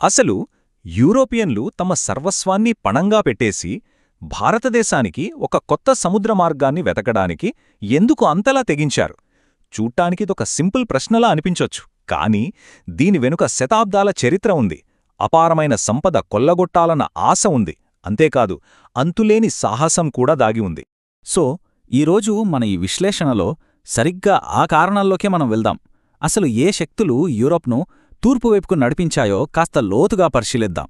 అసలు యూరోపియన్లు తమ సర్వస్వాన్ని పణంగా పెట్టేసి భారతదేశానికి ఒక కొత్త సముద్ర మార్గాన్ని వెతకడానికి ఎందుకు అంతలా తెగించారు? చూట్టానికిదొక సింపుల్ ప్రశ్నలా అనిపించొచ్చు, కానీ దీని వెనుక శతాబ్దాల చరిత్ర ఉంది. అపారమైన సంపద కొల్లగొట్టాలన్న ఆశ ఉంది. అంతేకాదు, అంతులేని సాహసం కూడా దాగి ఉంది. సో ఈరోజు మన ఈ విశ్లేషణలో సరిగ్గా ఆ కారణాల్లోకే మనం వెళ్దాం. అసలు ఏ శక్తులు యూరోప్ను తూర్పువైపుకు నడిపించాయో కాస్త లోతుగా పరిశీలిద్దాం.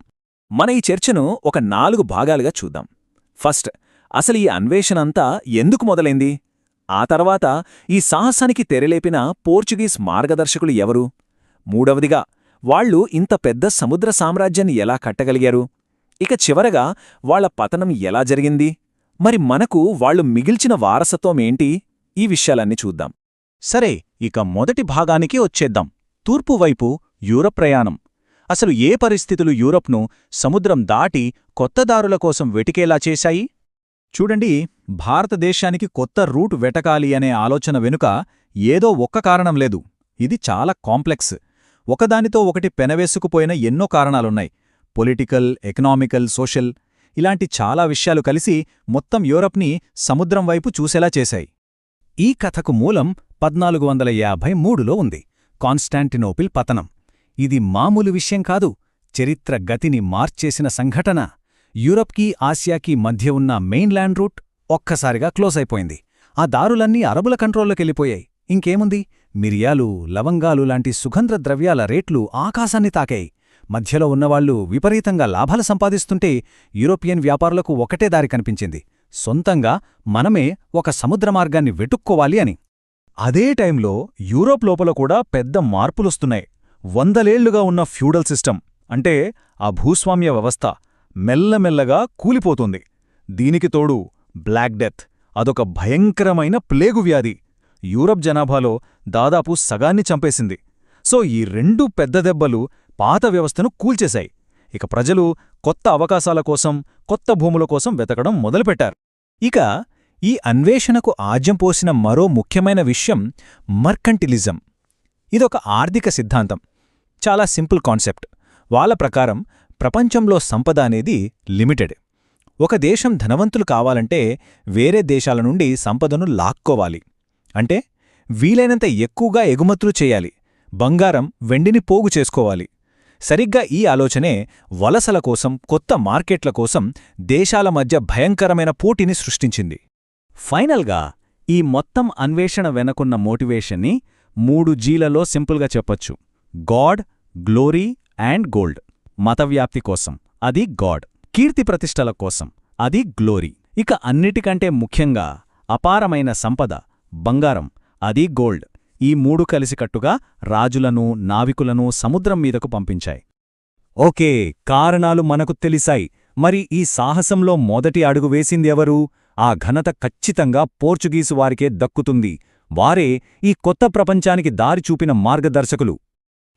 మన ఈ చర్చను ఒక 4 భాగాలుగా చూద్దాం. ఫస్ట్, అసలు ఈ అన్వేషణంతా ఎందుకు మొదలైంది? ఆ తర్వాత ఈ సాహసానికి తెరలేపిన పోర్చుగీస్ మార్గదర్శకులు ఎవరు? మూడవదిగా, వాళ్లు ఇంత పెద్ద సముద్ర సామ్రాజ్యాన్ని ఎలా కట్టగలిగారు? ఇక చివరగా, వాళ్ల పతనం ఎలా జరిగింది? మరి మనకు వాళ్లు మిగిల్చిన వారసత్వమేంటి? ఈ విషయాలన్నీ చూద్దాం. సరే, ఇక మొదటి భాగానికి వచ్చేద్దాం. తూర్పువైపు యూరప్ ప్రయాణం. అసలు ఏ పరిస్థితులు యూరప్ను సముద్రం దాటి కొత్త దారుల కోసం వెటికేలా చేశాయి? చూడండి, భారతదేశానికి కొత్త రూట్ వెటకాలి అనే ఆలోచన వెనుక ఏదో ఒక్క కారణం లేదు. ఇది చాలా కాంప్లెక్స్. ఒకదానితో ఒకటి పెనవేసుకుపోయిన ఎన్నో కారణాలున్నాయి. పొలిటికల్, ఎకనామికల్, సోషల్ ఇలాంటి చాలా విషయాలు కలిసి మొత్తం యూరప్ని సముద్రం వైపు చూసేలా చేశాయి. ఈ కథకు మూలం 1453లో ఉంది. కాన్స్టాంటినోపిల్ పతనం. ఇది మామూలు విషయం కాదు, చరిత్ర గతిని మార్చేసిన సంఘటన. యూరప్కి, ఆసియాకి మధ్య ఉన్న మెయిన్లాండ్ రూట్ ఒక్కసారిగా క్లోజ్ అయిపోయింది. ఆ దారులన్నీ అరబుల కంట్రోల్లోకెళ్ళిపోయాయి. ఇంకేముంది, మిరియాలు, లవంగాలు లాంటి సుగంధ ద్రవ్యాల రేట్లు ఆకాశాన్ని తాకాయి. మధ్యలో ఉన్నవాళ్లు విపరీతంగా లాభాలు సంపాదిస్తుంటే యూరోపియన్ వ్యాపారులకు ఒకటే దారి కనిపించింది: సొంతంగా మనమే ఒక సముద్ర మార్గాన్ని వెతుక్కోవాలి అని. అదే టైంలో యూరోప్ లోపల కూడా పెద్ద మార్పులొస్తున్నాయి. వందలేళ్లుగా ఉన్న ఫ్యూడల్ సిస్టమ్, అంటే ఆ భూస్వామ్య వ్యవస్థ, మెల్లమెల్లగా కూలిపోతుంది. దీనికి తోడు బ్లాక్ డెత్, అదొక భయంకరమైన ప్లేగు వ్యాధి యూరప్ జనాభాలో దాదాపు సగాన్ని చంపేసింది. సో ఈ 2 పెద్ద దెబ్బలు పాత వ్యవస్థను కూల్చేశాయి. ఇక ప్రజలు కొత్త అవకాశాల కోసం, కొత్త భూముల కోసం వెతకడం మొదలుపెట్టారు. ఇక ఈ అన్వేషణకు ఆజ్యం పోసిన మరో ముఖ్యమైన విషయం మర్కంటిలిజం. ఇదొక ఆర్థిక సిద్ధాంతం. చాలా సింపుల్ కాన్సెప్ట్. వాళ్ళ ప్రకారం ప్రపంచంలో సంపద అనేది లిమిటెడ్. ఒక దేశం ధనవంతులు కావాలంటే వేరే దేశాల నుండి సంపదను లాక్కోవాలి. అంటే వీలైనంత ఎక్కువగా ఎగుమతులు చేయాలి, బంగారం, వెండిని పోగు చేసుకోవాలి. సరిగ్గా ఈ ఆలోచనే వలసల కోసం, కొత్త మార్కెట్ల కోసం దేశాల మధ్య భయంకరమైన పోటీని సృష్టించింది. ఫైనల్గా ఈ మొత్తం అన్వేషణ వెనకున్న మోటివేషన్ని 3 జీలలో సింపుల్గా చెప్పొచ్చు: గాడ్, గ్లోరీ అండ్ గోల్డ్. మతవ్యాప్తి కోసం అది గాడ్, కీర్తి ప్రతిష్టల కోసం అది గ్లోరీ. ఇక అన్నిటికంటే ముఖ్యంగా అపారమైన సంపద, బంగారం, అది గోల్డ్. ఈ 3 కలిసికట్టుగా రాజులను, నావికులను సముద్రం మీదకు పంపించాయి. ఓకే, కారణాలు మనకు తెలిసాయి. మరి ఈ సాహసంలో మొదటి అడుగు వేసిందెవరు? ఆ ఘనత ఖచ్చితంగా పోర్చుగీసు వారికే దక్కుతుంది. వారే ఈ కొత్త ప్రపంచానికి దారి చూపిన మార్గదర్శకులు.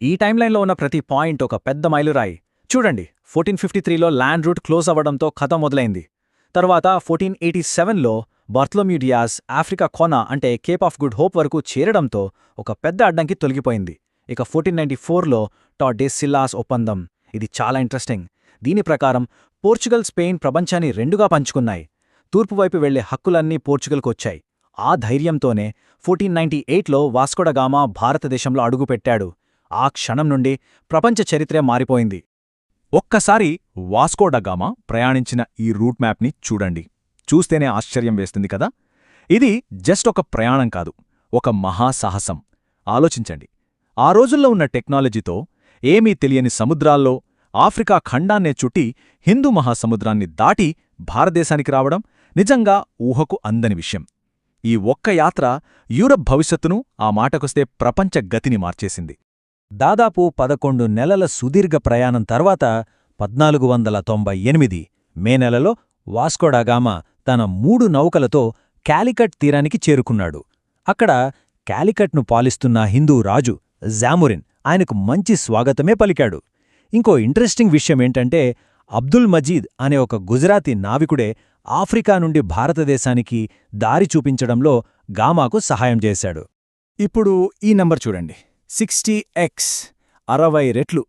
ఈ టైంలైన్లో ఉన్న ప్రతి పాయింట్ ఒక పెద్ద మైలురాయి. చూడండి, 1453లో ల్యాండ్ రూట్ క్లోజ్ అవ్వడంతో కథ మొదలైంది. తర్వాత 1487లో బర్త్లోమ్యూ డియాస్ ఆఫ్రికా కోన అంటే కేప్ ఆఫ్ గుడ్ హోప్ వరకు చేరడంతో ఒక పెద్ద అడ్డంకి తొలగిపోయింది. ఇక 1494లో టార్డేస్ సిల్లాస్ ఒప్పందం. ఇది చాలా ఇంట్రెస్టింగ్. దీని ప్రకారం పోర్చుగల్, స్పెయిన్ ప్రపంచాన్ని 2గా పంచుకున్నాయి. తూర్పువైపు వెళ్లే హక్కులన్నీ పోర్చుగల్కొచ్చాయి. ఆ ధైర్యంతోనే 1498లో వాస్కోడగామా భారతదేశంలో అడుగుపెట్టాడు. ఆ క్షణం నుండి ప్రపంచ చరిత్రే మారిపోయింది. ఒక్కసారి వాస్కోడగామా ప్రయాణించిన ఈ రూట్ మ్యాప్ని చూడండి. చూస్తేనే ఆశ్చర్యం వేస్తుంది కదా. ఇది జస్ట్ ఒక ప్రయాణం కాదు, ఒక మహాసాహసం. ఆలోచించండి, ఆ రోజుల్లో ఉన్న టెక్నాలజీతో ఏమీ తెలియని సముద్రాల్లో ఆఫ్రికా ఖండాన్నే చుట్టి హిందూ మహాసముద్రాన్ని దాటి భారతదేశానికి రావడం నిజంగా ఊహకు అందని విషయం. ఈ ఒక్క యాత్ర యూరప్ భవిష్యత్తును, ఆ మాటకొస్తే ప్రపంచ గతిని మార్చేసింది. దాదాపు 11 నెలల సుదీర్ఘ ప్రయాణం తర్వాత 1498 మే నెలలో వాస్కోడగామా తన 3 నౌకలతో కాలికట్ తీరానికి చేరుకున్నాడు. అక్కడ కాలికట్ను పాలిస్తున్న హిందూ రాజు జామురిన్ ఆయనకు మంచి స్వాగతమే పలికాడు. ఇంకో ఇంట్రెస్టింగ్ విషయమేంటంటే, అబ్దుల్ మజీద్ అనే ఒక గుజరాతీ నావికుడే ఆఫ్రికా నుండి భారతదేశానికి దారి చూపించడంలో గామాకు సహాయం చేశాడు. ఇప్పుడు ఈ నంబర్ చూడండి, 60x 60 రెట్లు.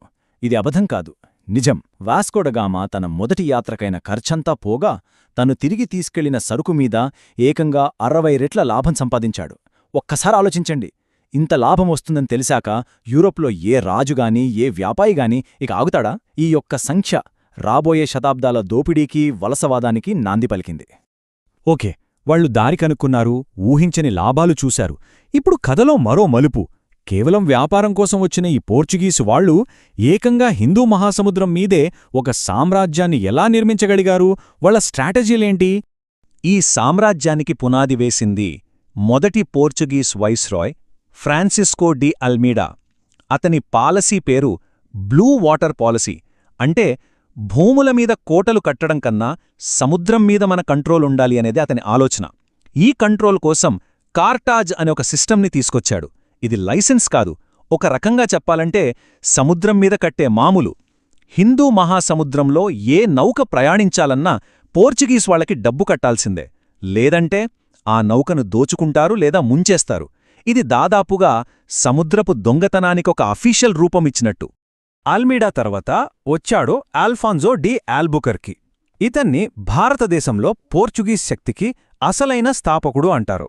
ఇది అబద్ధం కాదు, నిజం. వాస్కోడగామా తన మొదటి యాత్రకైన ఖర్చంతా పోగా తను తిరిగి తీసుకెళ్లిన సరుకు మీద ఏకంగా 60 రెట్ల లాభం సంపాదించాడు. ఒక్కసారి ఆలోచించండి. ఇంత లాభం వస్తుందని తెలిసాక యూరోప్లో ఏ రాజుగాని ఏ వ్యాపారిగాని ఇక ఆగుతాడా? ఈ యొక్క సంఖ్య రాబోయే శతాబ్దాల దోపిడీకి వలసవాదానికి నాంది పలికింది. ఓకే, వాళ్లు దారి కనుక్కున్నారు, ఊహించని లాభాలు చూశారు. ఇప్పుడు కథలో మరో మలుపు. కేవలం వ్యాపారం కోసం వచ్చిన ఈ పోర్చుగీసు వాళ్లు ఏకంగా హిందూ మహాసముద్రం మీదే ఒక సామ్రాజ్యాన్ని ఎలా నిర్మించగలిగారు? వాళ్ల స్ట్రాటజీలేంటి? ఈ సామ్రాజ్యానికి పునాది వేసింది మొదటి పోర్చుగీస్ వైస్రాయ్ ఫ్రాన్సిస్కో డి అల్మీడా. అతని పాలసీ పేరు బ్లూ వాటర్ పాలసీ. అంటే భూముల మీద కోటలు కట్టడం కన్నా సముద్రం మీద మన కంట్రోల్ ఉండాలి అనేది అతని ఆలోచన. ఈ కంట్రోల్ కోసం కార్టాజ్ అనే ఒక సిస్టమ్ని తీసుకొచ్చాడు. ఇది లైసెన్స్ కాదు, ఒక రకంగా చెప్పాలంటే సముద్రం మీద కట్టే మామూలు. హిందూ మహాసముద్రంలో ఏ నౌక ప్రయాణించాలన్నా పోర్చుగీస్ వాళ్ళకి డబ్బు కట్టాల్సిందే, లేదంటే ఆ నౌకను దోచుకుంటారు లేదా ముంచేస్తారు. ఇది దాదాపుగా సముద్రపు దొంగతనానికొక అఫీషియల్ రూపమిచ్చినట్టు. ఆల్మీడా తర్వాత వచ్చాడు ఆల్ఫాన్సో డి ఆల్బుకర్కి. ఇతన్ని భారతదేశంలో పోర్చుగీస్ శక్తికి అసలైన స్థాపకుడు అంటారు.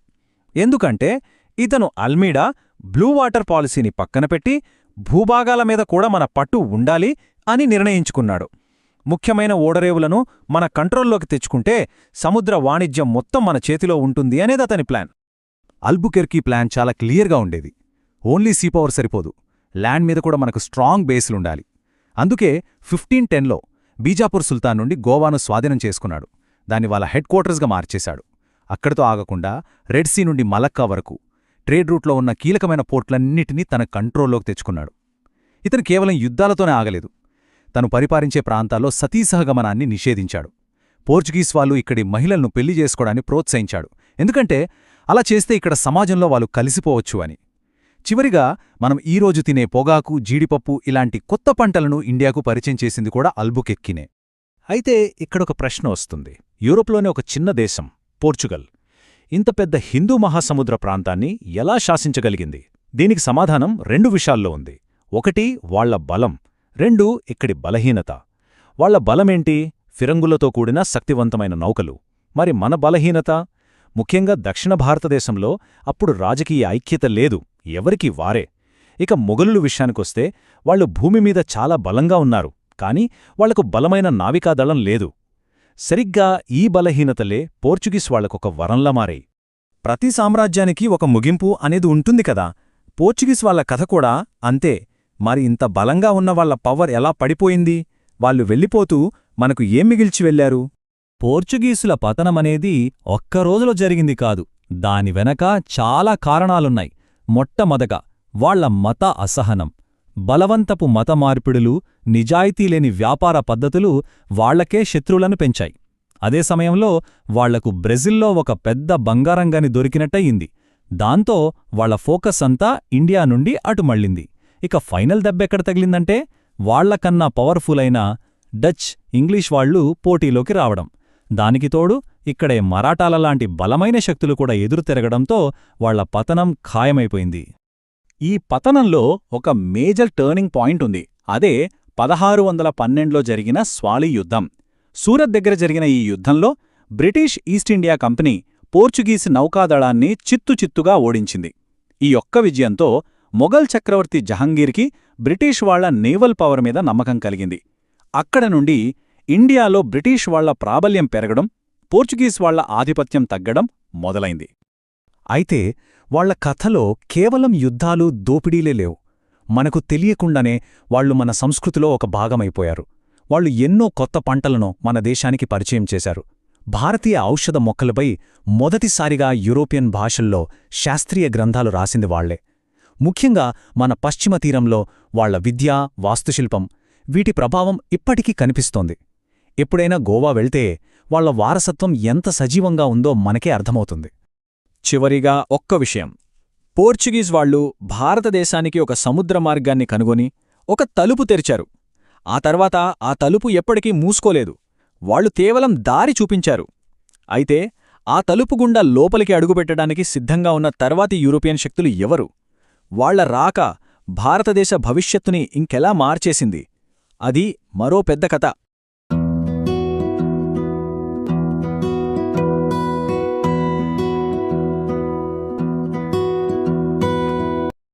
ఎందుకంటే ఇతను అల్మీడా బ్లూ వాటర్ పాలసీని పక్కనపెట్టి భూభాగాల మీద కూడా మన పట్టు ఉండాలి అని నిర్ణయించుకున్నాడు. ముఖ్యమైన ఓడరేవులను మన కంట్రోల్లోకి తెచ్చుకుంటే సముద్ర వాణిజ్యం మొత్తం మన చేతిలో ఉంటుంది అనేది అతని ప్లాన్. అల్బుకెర్కీ ప్లాన్ చాలా క్లియర్గా ఉండేది. ఓన్లీ సీ పవర్ సరిపోదు, ల్యాండ్ మీద కూడా మనకు స్ట్రాంగ్ బేస్లుండాలి. అందుకే 1510లో బీజాపూర్ సుల్తాన్ నుండి గోవాను స్వాధీనం చేసుకున్నాడు. దాన్ని వాళ్ళ హెడ్ క్వార్టర్స్గా మార్చేశాడు. అక్కడితో ఆగకుండా రెడ్ సీ నుండి మలక్కా వరకు ట్రేడ్ రూట్లో ఉన్న కీలకమైన పోర్ట్లన్నిటినీ తన కంట్రోల్లోకి తెచ్చుకున్నాడు. ఇతను కేవలం యుద్ధాలతోనే ఆగలేదు. తను పరిపాలించే ప్రాంతాల్లో సతీసహగమనాన్ని నిషేధించాడు. పోర్చుగీస్ వాళ్ళు ఇక్కడి మహిళలను పెళ్లి చేసుకోవడాన్ని ప్రోత్సహించాడు. ఎందుకంటే అలా చేస్తే ఇక్కడ సమాజంలో వాళ్ళు కలిసిపోవచ్చు అని. చివరిగా మనం ఈరోజు తినే పొగాకు, జీడిపప్పు ఇలాంటి కొత్త పంటలను ఇండియాకు పరిచయం చేసింది కూడా అల్బుకెర్కీనే. అయితే ఇక్కడొక ప్రశ్న వస్తుంది. యూరోప్లోనే ఒక చిన్న దేశం పోర్చుగల్ ఇంత పెద్ద హిందూ మహాసముద్ర ప్రాంతాన్ని ఎలా శాసించగలిగింది? దీనికి సమాధానం 2 విషయాల్లో ఉంది. ఒకటి వాళ్ల బలం, 2 ఇక్కడి బలహీనత. వాళ్ల బలమేంటి? ఫిరంగులతో కూడిన శక్తివంతమైన నౌకలు. మరి మన బలహీనత? ముఖ్యంగా దక్షిణ భారతదేశంలో అప్పుడు రాజకీయ ఐక్యత లేదు, ఎవరికి వారే. ఇక మొఘలుల విషయానికొస్తే వాళ్లు భూమి మీద చాలా బలంగా ఉన్నారు, కాని వాళ్లకు బలమైన నావికాదళం లేదు. సరిగ్గా ఈ బలహీనతలే పోర్చుగీస్ వాళ్లకొక వరంలా మారాయి. ప్రతి సామ్రాజ్యానికి ఒక ముగింపు అనేది ఉంటుంది కదా. పోర్చుగీస్ వాళ్ల కథ కూడా అంతే. మరి ఇంత బలంగా ఉన్న వాళ్ల పవర్ ఎలా పడిపోయింది? వాళ్ళు వెళ్ళిపోతూ మనకు ఏం మిగిల్చి వెళ్లారు? పోర్చుగీసుల పతనమనేది ఒక్కరోజులో జరిగింది కాదు. దాని వెనక చాలా కారణాలున్నాయి. మొట్టమొదట వాళ్ల మత అసహనం. బలవంతపు మత మార్పిడులు, నిజాయితీలేని వ్యాపార పద్ధతులు వాళ్లకే శత్రువులను పెంచాయి. అదే సమయంలో వాళ్లకు బ్రెజిల్లో ఒక పెద్ద బంగారంగాని దొరికినట్టయింది. దాంతో వాళ్ల ఫోకస్ అంతా ఇండియా నుండి అటు మళ్ళింది. ఇక ఫైనల్ దెబ్బెక్కడ తగిలిందంటే వాళ్లకన్నా పవర్ఫుల్ అయిన డచ్, ఇంగ్లీష్ వాళ్లు పోటీలోకి రావడం. దానికి తోడు ఇక్కడే మరాఠాలలాంటి బలమైన శక్తులు కూడా ఎదురు తిరగడంతో వాళ్ల పతనం ఖాయమైపోయింది. ఈ పతనంలో ఒక మేజర్ టర్నింగ్ పాయింట్ ఉంది. అదే 1612లో జరిగిన స్వాలీ యుద్ధం. సూరత్ దగ్గర జరిగిన ఈ యుద్ధంలో British East India Company Portuguese నౌకాదళాన్ని చిత్తుచిత్తుగా ఓడించింది. ఈ ఒక్క విజయంతో మొఘల్ చక్రవర్తి జహంగీర్కి బ్రిటిష్ వాళ్ల నేవల్ పవర్ మీద నమ్మకం కలిగింది. అక్కడ నుండి ఇండియాలో బ్రిటిష్ వాళ్ల ప్రాబల్యం పెరగడం, పోర్చుగీస్ వాళ్ల ఆధిపత్యం తగ్గడం మొదలైంది. అయితే వాళ్ల కథలో కేవలం యుద్ధాలు, దోపిడీలే లేవు. మనకు తెలియకుండానే వాళ్లు మన సంస్కృతిలో ఒక భాగమైపోయారు. వాళ్లు ఎన్నో కొత్త పంటలను మన దేశానికి పరిచయం చేశారు. భారతీయ ఔషధ మొక్కలపై మొదటిసారిగా యూరోపియన్ భాషల్లో శాస్త్రీయ గ్రంథాలు రాసింది వాళ్లే. ముఖ్యంగా మన పశ్చిమ తీరంలో వాళ్ల విద్య, వాస్తుశిల్పం వీటి ప్రభావం ఇప్పటికీ కనిపిస్తోంది. ఎప్పుడైనా గోవా వెళ్తే వాళ్ల వారసత్వం ఎంత సజీవంగా ఉందో మనకే అర్థమవుతుంది. చివరిగా ఒక్క విషయం. పోర్చుగీస్ వాళ్లు భారతదేశానికి ఒక సముద్ర మార్గాన్ని కనుగొని ఒక తలుపు తెరిచారు. ఆ తర్వాత ఆ తలుపు ఎప్పటికీ మూసుకోలేదు. వాళ్లు కేవలం దారి చూపించారు. అయితే ఆ తలుపు గుండా లోపలికి అడుగుపెట్టడానికి సిద్ధంగా ఉన్న తర్వాతి యూరోపియన్ శక్తులు ఎవరు? వాళ్ల రాక భారతదేశ భవిష్యత్తుని ఇంకెలా మార్చేసింది? అది మరో పెద్ద కథ.